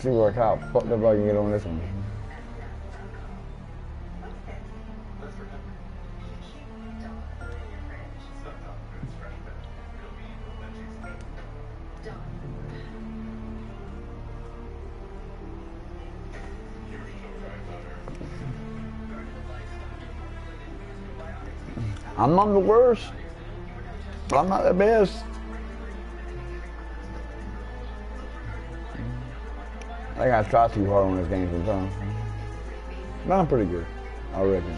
See what how fucked up I can get on this one. I'm not the worst, but I'm not the best. I gotta try too hard on this game sometimes. But I'm pretty good, I reckon.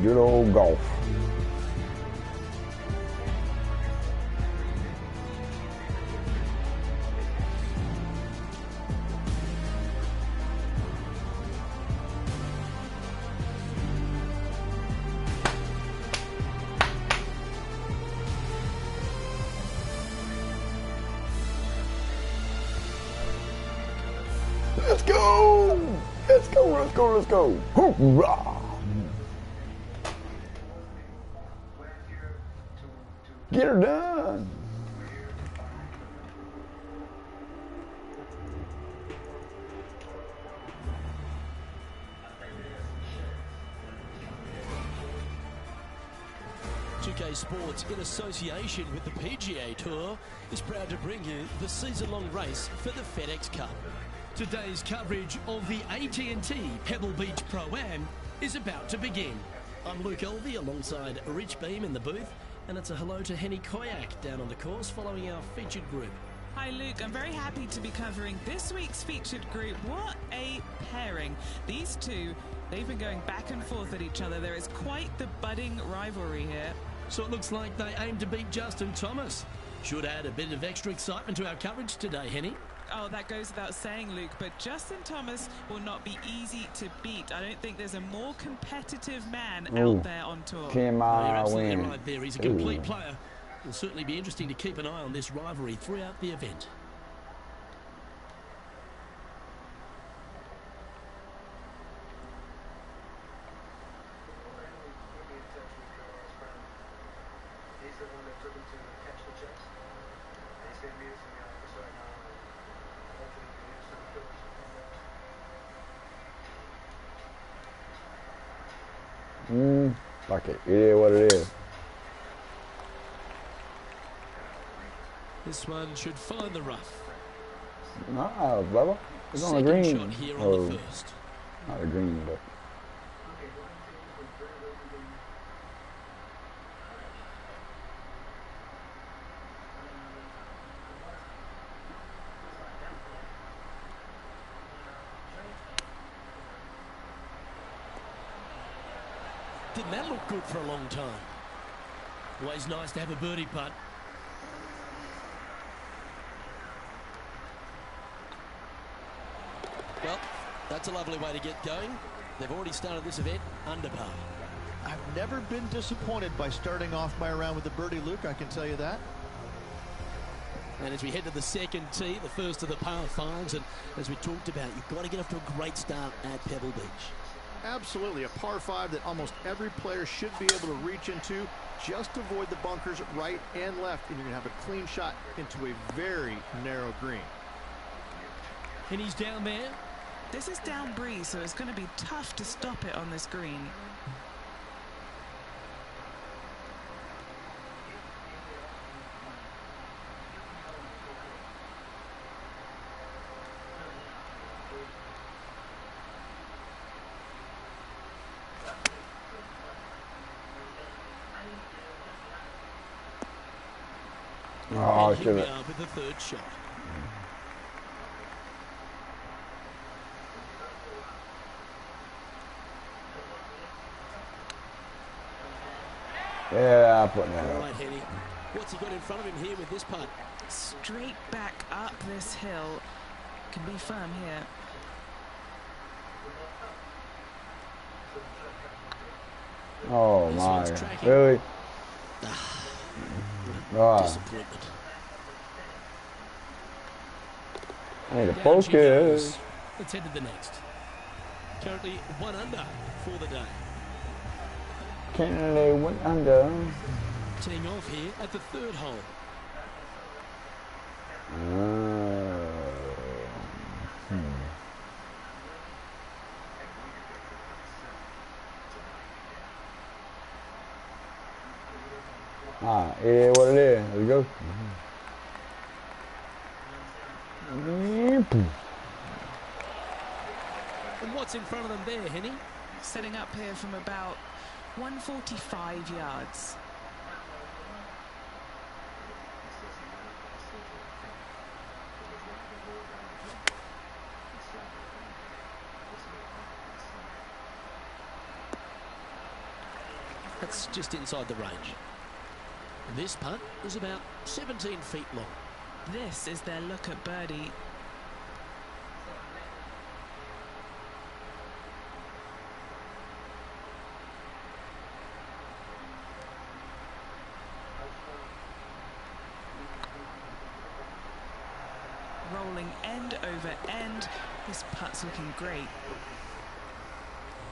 Good old golf. Let's go! Let's go, let's go, let's go! Hoorah! Get her done! Sports, in association with the PGA Tour, is proud to bring you the season-long race for the FedEx Cup. Today's coverage of the AT&T Pebble Beach Pro-Am is about to begin. I'm Luke Elvey alongside Rich Beam in the booth, and it's a hello to Henny Koyak down on the course following our featured group. Hi Luke, I'm very happy to be covering this week's featured group. What a pairing. These two, they've been going back and forth at each other. There is quite the budding rivalry here. So it looks like they aim to beat Justin Thomas. Should add a bit of extra excitement to our coverage today, Henny. Oh, that goes without saying, Luke, but Justin Thomas will not be easy to beat. I don't think there's a more competitive man out there on tour. Can you're I absolutely win? right there. He's a complete player. It'll certainly be interesting to keep an eye on this rivalry throughout the event. Fuck it. It is what it is. This one should find the rough. Nah, brother. It's on the Second green. shot here on the first. Not a green, but. Didn't that look good for a long time? Always nice to have a birdie putt. Well, that's a lovely way to get going. They've already started this event under par. I've never been disappointed by starting off my round with a birdie, Luke, I can tell you that. And as we head to the second tee, the first of the par fives, and as we talked about, you've got to get off to a great start at Pebble Beach. Absolutely, a par 5 that almost every player should be able to reach into. Just avoid the bunkers right and left, and you're going to have a clean shot into a very narrow green. And he's down there. This is down breeze, so it's going to be tough to stop it on this green. Oh, and here we are with the third shot. Yeah, I'm putting that All up. right, Henny. What's he got in front of him here with this putt? Straight back up this hill. Can be firm here. Oh This my, one's tracking. really? Disappointment. I need to Down she focus. goes. Let's head to the next. Currently 1 under for the day. Canada went under. Teeing off here at the third hole. Ah, it is what it is. Let's go. And what's in front of them there, Henny? Setting up here from about 145 yards. That's just inside the range. This putt is about 17 feet long. This is their look at birdie. Rolling end over end. This putt's looking great.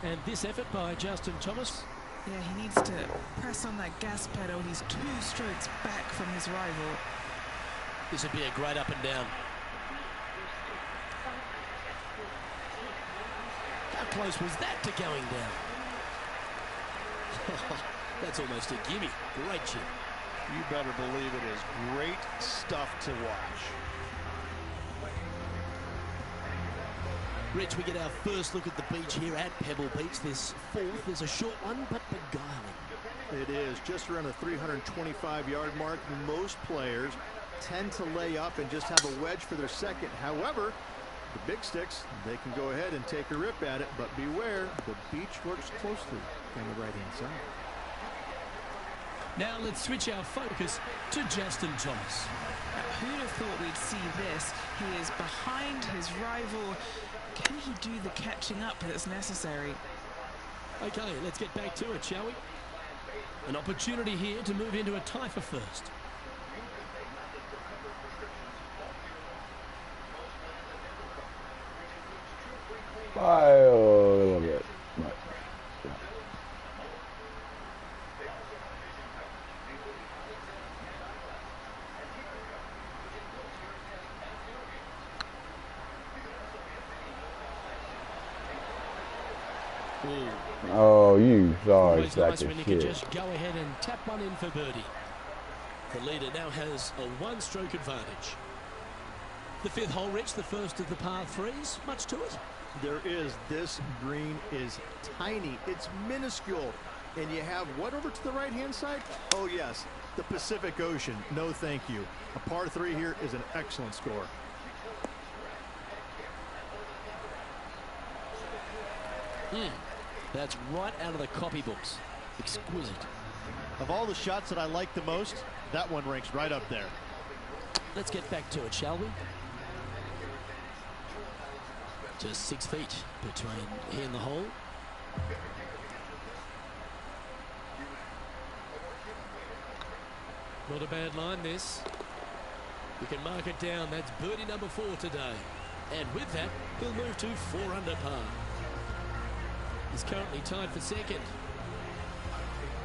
And this effort by Justin Thomas. Yeah, he needs to press on that gas pedal. He's 2 strokes back from his rival. This would be a great up and down. How close was that to going down? That's almost a gimme. Great chip. You better believe it is great stuff to watch. Rich, we get our first look at the beach here at Pebble Beach. This fourth is a short one, but beguiling. It is just around the 325-yard mark. Most players tend to lay up and just have a wedge for their second. However, the big sticks, they can go ahead and take a rip at it, but beware, the beach works closely on the right-hand side. Now let's switch our focus to Justin Thomas. Who'd have thought we'd see this? He is behind his rival. Can he do the catching up that's necessary? Okay, let's get back to it, shall we? An opportunity here to move into a tie for first. By a little bit. But, yeah. Oh, you sorry, Always sack nice of when you can shit. just go ahead and tap one in for birdie. The leader now has a 1-stroke advantage. The 5th hole, Rich, the first of the par 3s. Much to it? There is. This green is tiny. It's minuscule. And you have what over to the right-hand side? Oh, yes, the Pacific Ocean. No, thank you. A par 3 here is an excellent score. That's right out of the copybooks. Exquisite. Of all the shots that I like the most, that one ranks right up there. Let's get back to it, shall we? Just 6 feet between he and the hole. Not a bad line, this. We can mark it down. That's birdie number 4 today. And with that, he'll move to 4 under par. He's currently tied for second.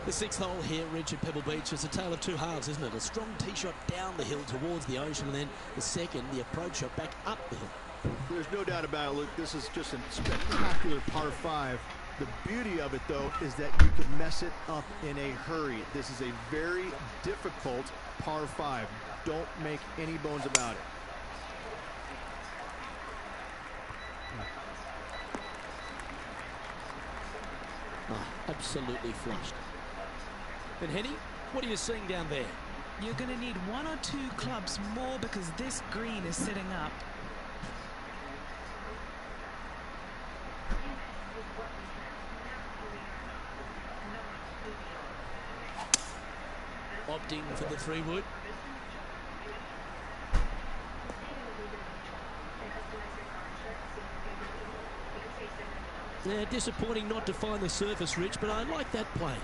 The 6th hole here, Rich, at Pebble Beach, is a tale of 2 halves, isn't it? A strong tee shot down the hill towards the ocean, and then the second, the approach shot back up the hill. There's no doubt about it, Luke. This is just a spectacular par 5. The beauty of it, though, is that you can mess it up in a hurry. This is a very difficult par 5. Don't make any bones about it. Oh, absolutely flushed. And Henny, what are you seeing down there? You're going to need 1 or 2 clubs more because this green is sitting up. Opting for the 3-wood. Yeah, disappointing not to find the surface, Rich, but I like that play.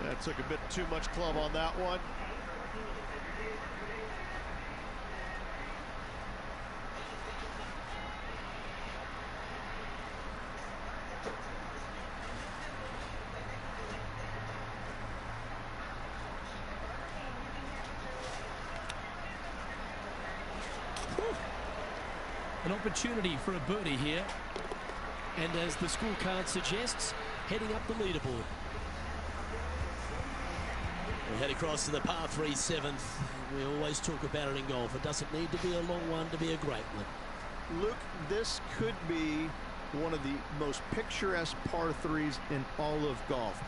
Yeah, it took a bit too much club on that one. An opportunity for a birdie here. And as the scorecard suggests, heading up the leaderboard. We head across to the par 3 7th. We always talk about it in golf. It doesn't need to be a long one to be a great one. Luke, this could be one of the most picturesque par 3s in all of golf.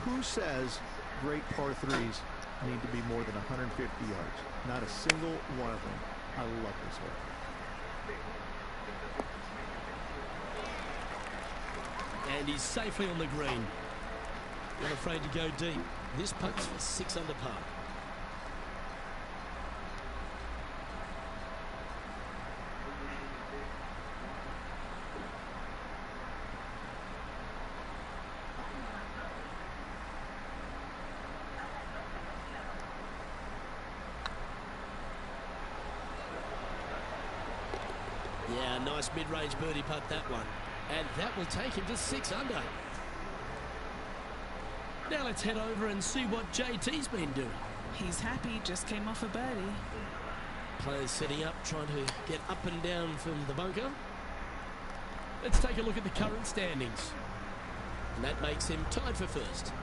Who says great par 3s need to be more than 150 yards? Not a single one of them. I love this one. And he's safely on the green. Not afraid to go deep. This puts for 6 under par. Yeah, nice mid-range birdie putt, that one. And that will take him to 6 under. Now let's head over and see what JT's been doing. He's happy, just came off a birdie. Players setting up, trying to get up and down from the bunker. Let's take a look at the current standings. And that makes him tied for first.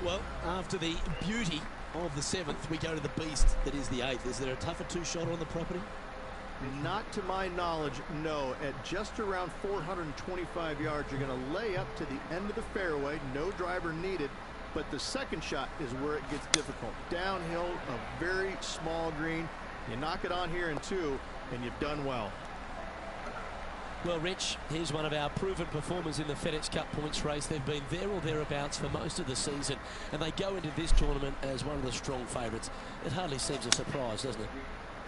Well, after the beauty of the 7th, we go to the beast that is the 8th. Is there a tougher two-shot on the property? Not to my knowledge, no. At just around 425 yards, you're going to lay up to the end of the fairway. No driver needed. But the second shot is where it gets difficult. Downhill, a very small green. You knock it on here in 2, and you've done well. Well, Rich, here's one of our proven performers in the FedEx Cup points race. They've been there or thereabouts for most of the season, and they go into this tournament as one of the strong favourites. It hardly seems a surprise, doesn't it?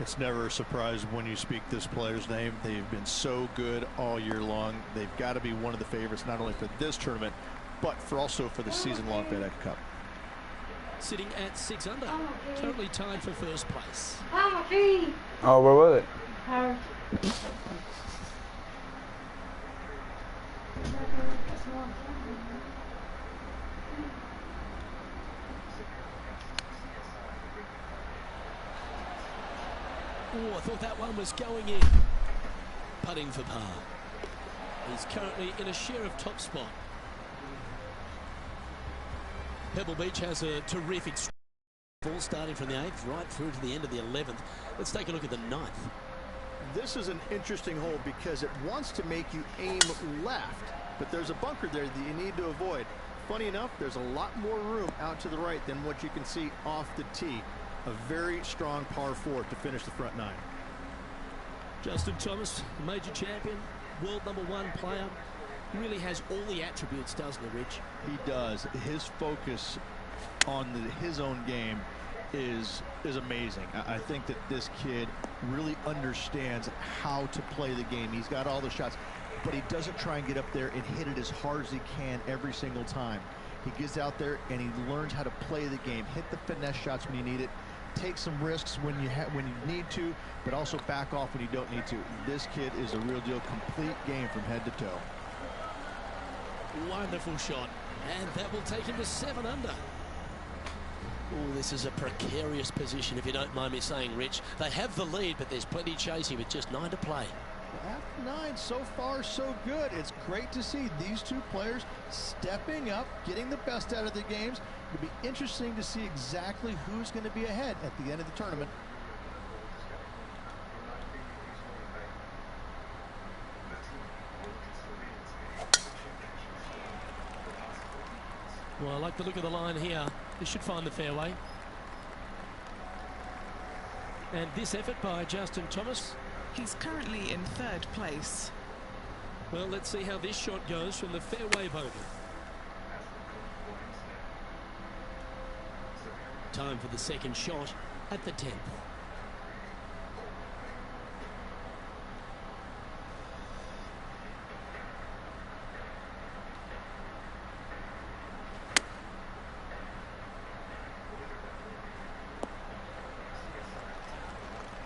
It's never a surprise when you speak this player's name. They've been so good all year long. They've got to be one of the favorites, not only for this tournament, but also for the season-long FedEx Cup. Sitting at 6 under, currently tied for first place. Oh, where was it? Oh, I thought that one was going in. Putting for par. He's currently in a share of top spot. Pebble Beach has a terrific ball starting from the 8th right through to the end of the 11th. Let's take a look at the 9th. This is an interesting hole because it wants to make you aim left, but there's a bunker there that you need to avoid. Funny enough, there's a lot more room out to the right than what you can see off the tee. A very strong par 4 to finish the front 9. Justin Thomas, major champion, world #1 player, really has all the attributes, doesn't he, Rich? He does. His focus on his own game is amazing. I think that this kid really understands how to play the game. He's got all the shots, but he doesn't try and get up there and hit it as hard as he can every single time. He gets out there and he learns how to play the game, hit the finesse shots when you need it, take some risks when you need to, but also back off when you don't need to. This kid is a real deal, complete game from head to toe. Wonderful shot, and that will take him to 7 under. Oh, this is a precarious position, if you don't mind me saying, Rich. They have the lead, but there's plenty chasing with just 9 to play. After 9, so far so good. It's great to see these two players stepping up, getting the best out of their games. It'll be interesting to see exactly who's going to be ahead at the end of the tournament. Well, I like the look of the line here. This should find the fairway. And this effort by Justin Thomas. He's currently in 3rd place. Well, let's see how this shot goes from the fairway bunker. Time for the second shot at the 10th.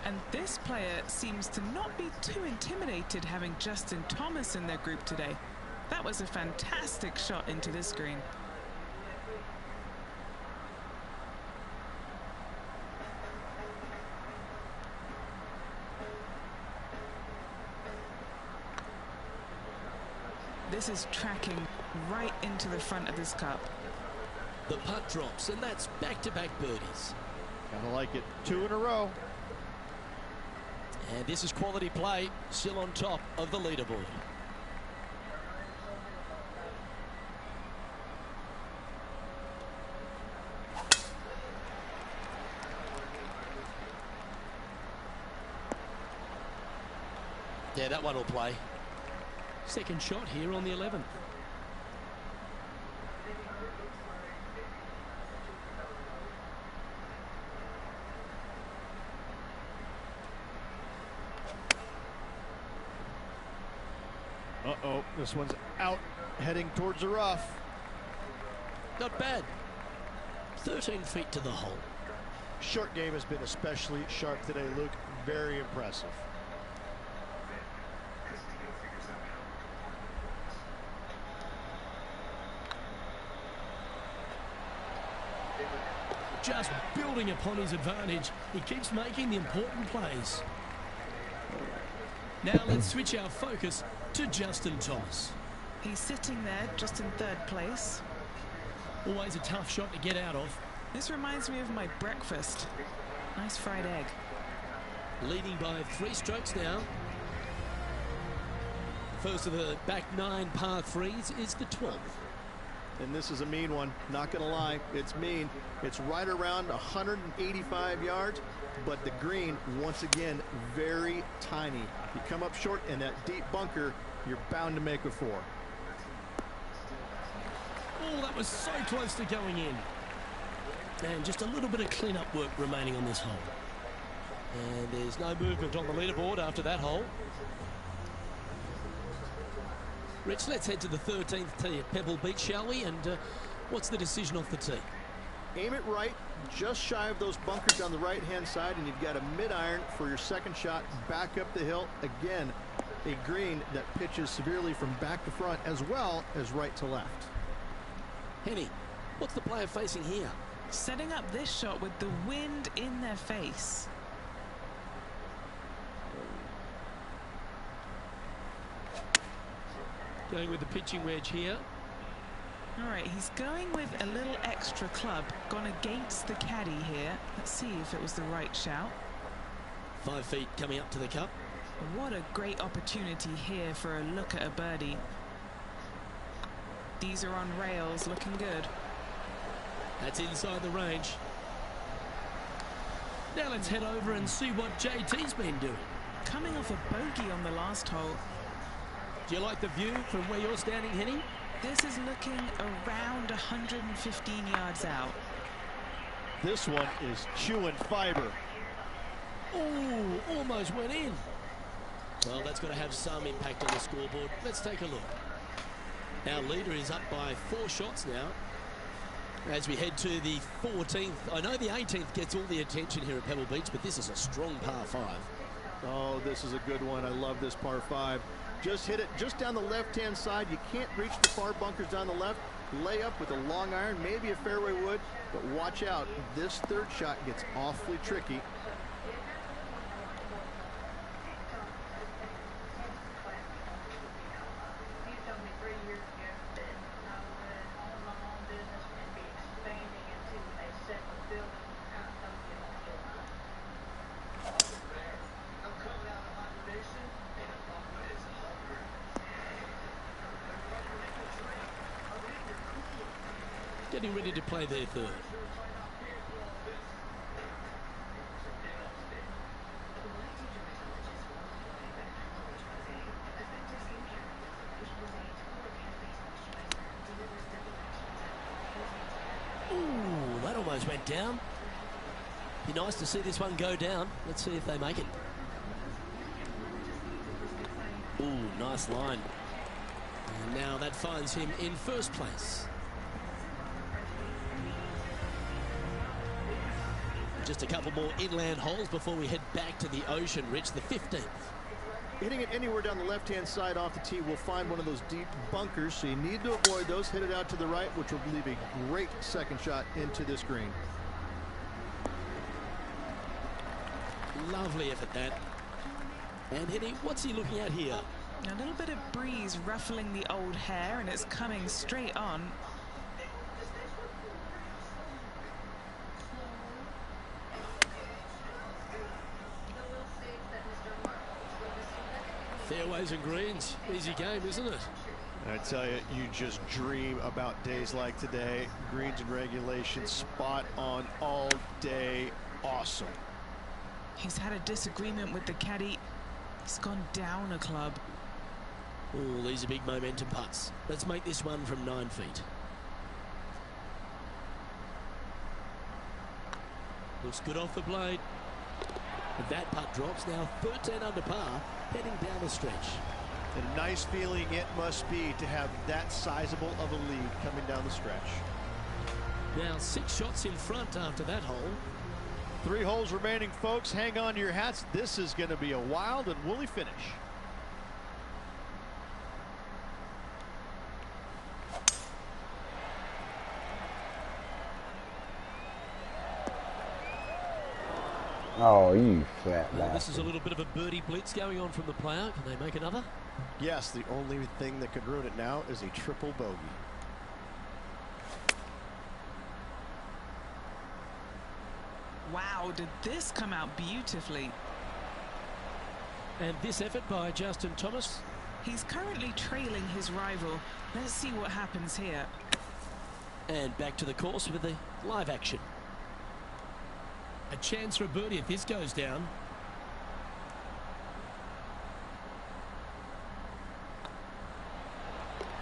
And this player seems to not be too intimidated having Justin Thomas in their group today. That was a fantastic shot into this green. This is tracking right into the front of this cup. The putt drops, and that's back-to-back birdies. Gotta like it. 2 in a row. And this is quality play, still on top of the leaderboard. Yeah, that one will play. Second shot here on the 11th. Uh-oh, this one's out, heading towards the rough. Not bad. 13 feet to the hole. Short game has been especially sharp today, Luke. Very impressive. Just building upon his advantage. He keeps making the important plays. Now let's switch our focus to Justin Thomas. He's sitting there just in 3rd place. Always a tough shot to get out of. This reminds me of my breakfast. Nice fried egg. Leading by 3 strokes now. First of the back 9 par 3s is the 12th. And this is a mean one, not gonna lie, it's mean. It's right around 185 yards, but the green, once again, very tiny. You come up short in that deep bunker, you're bound to make a 4. Oh, that was so close to going in. And just a little bit of clean-up work remaining on this hole. And there's no movement on the leaderboard after that hole. Rich, let's head to the 13th tee at Pebble Beach, shall we? And what's the decision off the tee? Aim it right, just shy of those bunkers on the right-hand side, and you've got a mid-iron for your second shot back up the hill. Again, a green that pitches severely from back to front as well as right to left. Henny, what's the player facing here? Setting up this shot with the wind in their face. Going with the pitching wedge here. All right, he's going with a little extra club, gone against the caddy here. Let's see if it was the right shout. 5 feet coming up to the cup. What a great opportunity here for a look at a birdie. These are on rails, looking good. That's inside the range. Now let's head over and see what JT's been doing. Coming off a bogey on the last hole. Do you like the view from where you're standing, Henny? This is looking around 115 yards out. This one is chewing fiber. Oh, almost went in. Well, that's going to have some impact on the scoreboard. Let's take a look. Our leader is up by 4 shots now. As we head to the 14th. I know the 18th gets all the attention here at Pebble Beach, but this is a strong par 5. Oh, this is a good one. I love this par 5. Just hit it just down the left-hand side. You can't reach the far bunkers down the left. Lay up with a long iron, maybe a fairway wood, but watch out. This 3rd shot gets awfully tricky. Getting ready to play their 3rd. Ooh, that almost went down. Be nice to see this one go down. Let's see if they make it. Ooh, nice line. And now that finds him in 1st place. Just a couple more inland holes before we head back to the ocean, Rich, the 15th. Hitting it anywhere down the left-hand side off the tee will find one of those deep bunkers, so you need to avoid those. Hit it out to the right, which will leave a great second shot into this green. Lovely effort, that. And Henny, what's he looking at here? A little bit of breeze ruffling the old hair, and it's coming straight on. Fairways and greens. Easy game, isn't it? I tell you, you just dream about days like today. Greens and regulation, spot on all day. Awesome. He's had a disagreement with the caddy. He's gone down a club. Oh, these are big momentum putts. Let's make this one from 9 feet. Looks good off the blade. And that putt drops now 13 under par, heading down the stretch. And a nice feeling it must be to have that sizable of a lead coming down the stretch. Now 6 shots in front after that hole. 3 holes remaining, folks. Hang on to your hats. This is going to be a wild and woolly finish. Oh, you fat Well, bastard. this is a little bit of a birdie blitz going on from the player. Can they make another? Yes, the only thing that could ruin it now is a triple bogey. Wow, did this come out beautifully. And this effort by Justin Thomas. He's currently trailing his rival. Let's see what happens here. And back to the course with the live action. A chance for a birdie if this goes down.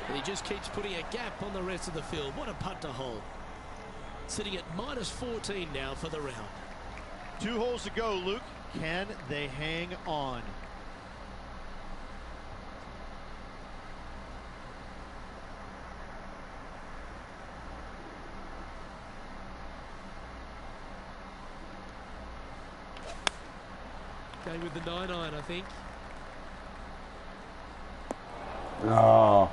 And he just keeps putting a gap on the rest of the field. What a putt to hole. Sitting at -14 now for the round. 2 holes to go, Luke. Can they hang on? Going with the 9-iron, I think. Oh.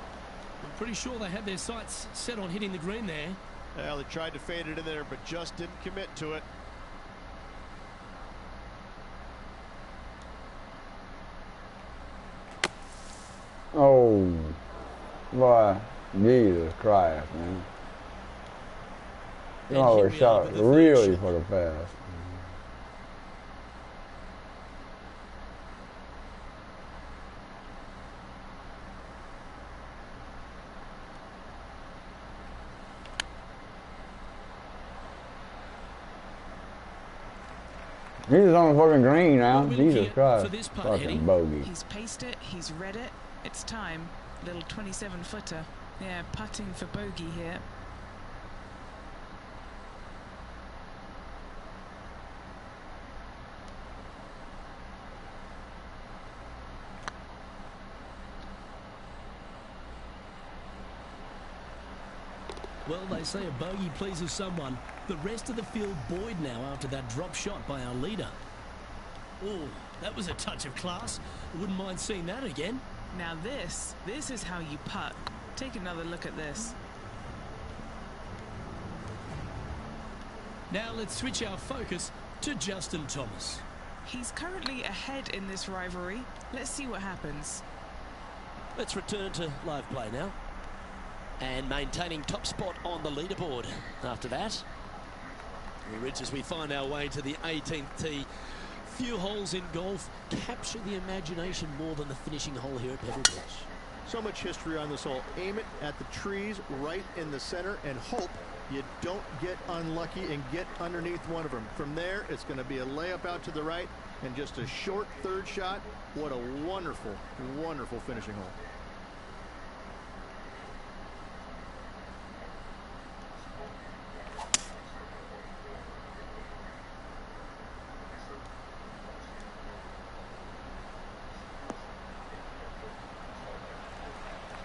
I'm pretty sure they had their sights set on hitting the green there. Well, they tried to fade it in there, but just didn't commit to it. Oh. Boy. Jesus Christ, man. And Oh, here it we are shot with the third really shot. fucking fast. He's on the fucking green now. What are we looking Jesus at Christ. for this putt, Fucking Eddie? bogey. He's paced it, he's read it. It's time. Little 27-footer. Yeah, putting for bogey here. Well, they say a bogey pleases someone. The rest of the field buoyed now after that drop shot by our leader. Oh, that was a touch of class. Wouldn't mind seeing that again. Now this is how you putt. Take another look at this. Now let's switch our focus to Justin Thomas. He's currently ahead in this rivalry. Let's see what happens. Let's return to live play now. And maintaining top spot on the leaderboard after that. Rich, as we find our way to the 18th tee. Few holes in golf capture the imagination more than the finishing hole here at Pebble Beach. So much history on this hole. Aim it at the trees right in the center and hope you don't get unlucky and get underneath one of them. From there, it's going to be a layup out to the right and just a short third shot. What a wonderful, wonderful finishing hole.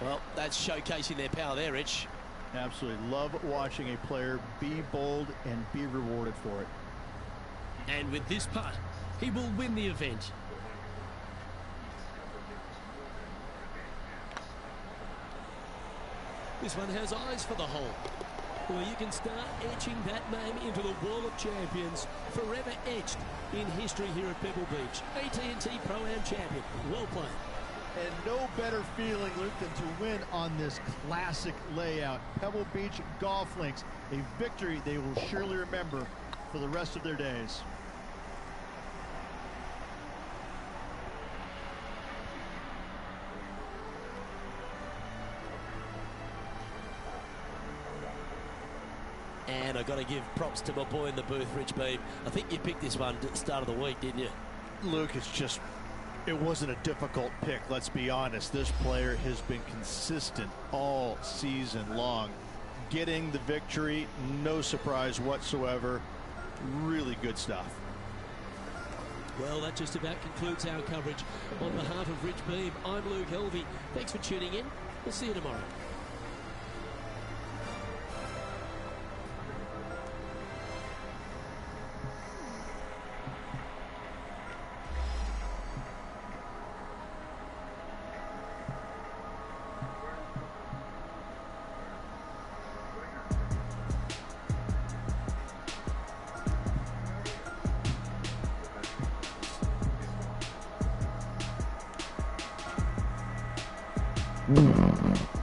Well, that's showcasing their power there, Rich. Absolutely love watching a player be bold and be rewarded for it. And with this putt, he will win the event. This one has eyes for the hole. Well, you can start etching that name into the wall of champions, forever etched in history here at Pebble Beach. AT&T Pro-Am champion. Well played. And no better feeling, Luke, than to win on this classic layout. Pebble Beach Golf Links, a victory they will surely remember for the rest of their days. And I've got to give props to my boy in the booth, Rich Beam. I think you picked this one at the start of the week, didn't you? Luke, it wasn't a difficult pick, let's be honest. This player has been consistent all season long. Getting the victory, no surprise whatsoever. Really good stuff. Well, that just about concludes our coverage. On behalf of Rich Beam, I'm Luke Helvey. Thanks for tuning in. We'll see you tomorrow. Mm.